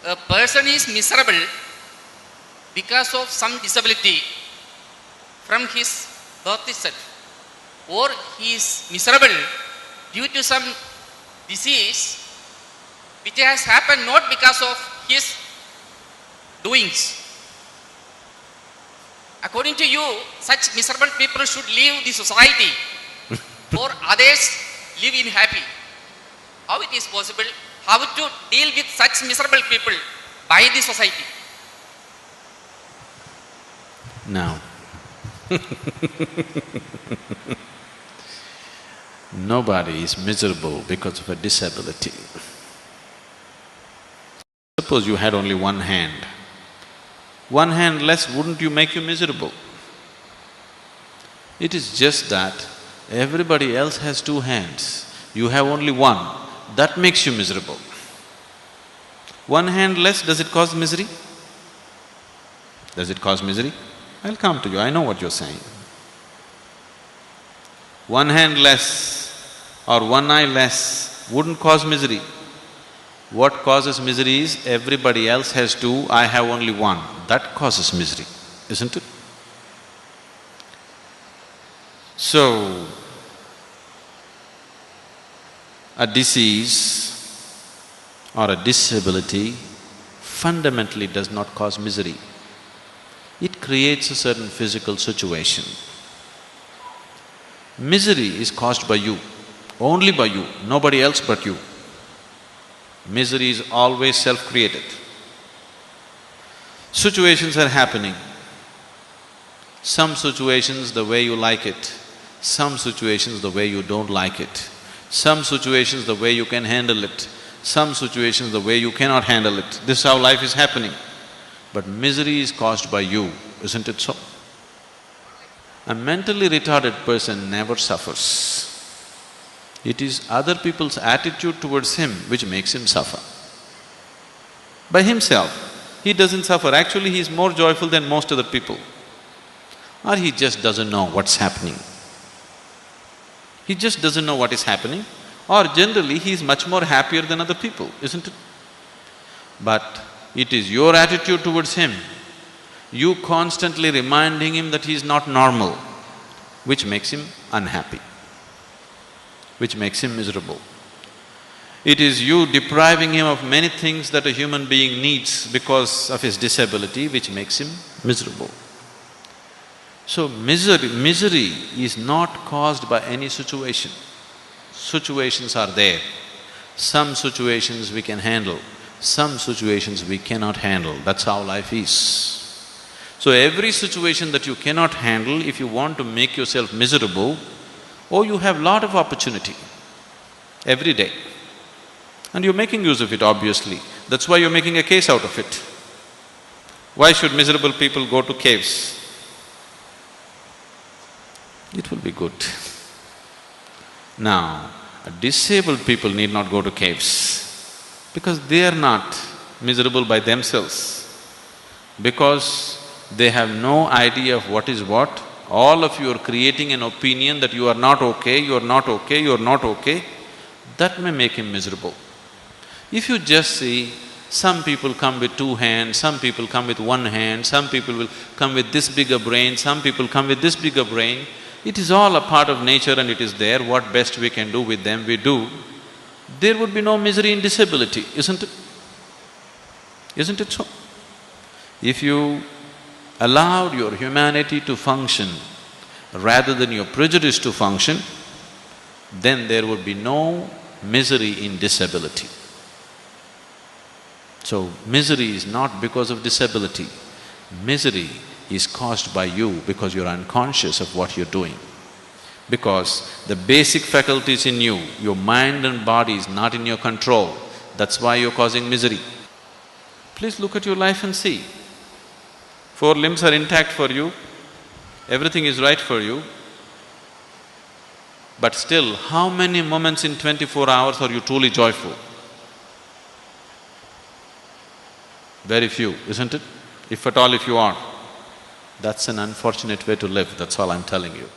a person is miserable because of some disability from his birth itself, or he is miserable due to some disease which has happened not because of his doings. According to you, such miserable people should leave the society for others live in happy. How it is possible? How to deal with such miserable people by the society? Now, nobody is miserable because of a disability. Suppose you had only one hand. One hand less, wouldn't you make you miserable? It is just that everybody else has two hands, you have only one, that makes you miserable. One hand less, does it cause misery? Does it cause misery? I'll come to you, I know what you're saying. One hand less or one eye less wouldn't cause misery. What causes misery is everybody else has two, I have only one. That causes misery, isn't it? So, a disease or a disability fundamentally does not cause misery. It creates a certain physical situation. Misery is caused by you, only by you, nobody else but you. Misery is always self-created. Situations are happening. Some situations the way you like it, some situations the way you don't like it, some situations the way you can handle it, some situations the way you cannot handle it. This is how life is happening. But misery is caused by you, isn't it so? A mentally retarded person never suffers. It is other people's attitude towards him which makes him suffer. By himself, he doesn't suffer. Actually, he is more joyful than most other people. Or he just doesn't know what's happening. He just doesn't know what is happening, or generally he is much more happier than other people, isn't it? But it is your attitude towards him, you constantly reminding him that he is not normal, which makes him unhappy, which makes him miserable. It is you depriving him of many things that a human being needs because of his disability, which makes him miserable. So misery is not caused by any situation. Situations are there. Some situations we can handle, some situations we cannot handle. That's how life is. So every situation that you cannot handle, if you want to make yourself miserable, you have lot of opportunity every day. And you're making use of it, obviously. That's why you're making a case out of it. Why should miserable people go to caves? It will be good. Now, disabled people need not go to caves because they are not miserable by themselves. Because they have no idea of what is what. All of you are creating an opinion that you are not okay, you are not okay, you are not okay. That may make him miserable. If you just see, some people come with two hands, some people come with one hand, some people will come with this bigger brain, some people come with this bigger brain. It is all a part of nature and it is there, what best we can do with them, we do. There would be no misery in disability, isn't it? Isn't it so? If you allowed your humanity to function rather than your prejudice to function, then there would be no misery in disability. So, misery is not because of disability. Misery is caused by you because you're unconscious of what you're doing. Because the basic faculties in you, your mind and body is not in your control, that's why you're causing misery. Please look at your life and see. 4 limbs are intact for you, everything is right for you, but still, how many moments in 24 hours are you truly joyful? Very few, isn't it? If at all if you are. That's an unfortunate way to live, that's all I'm telling you.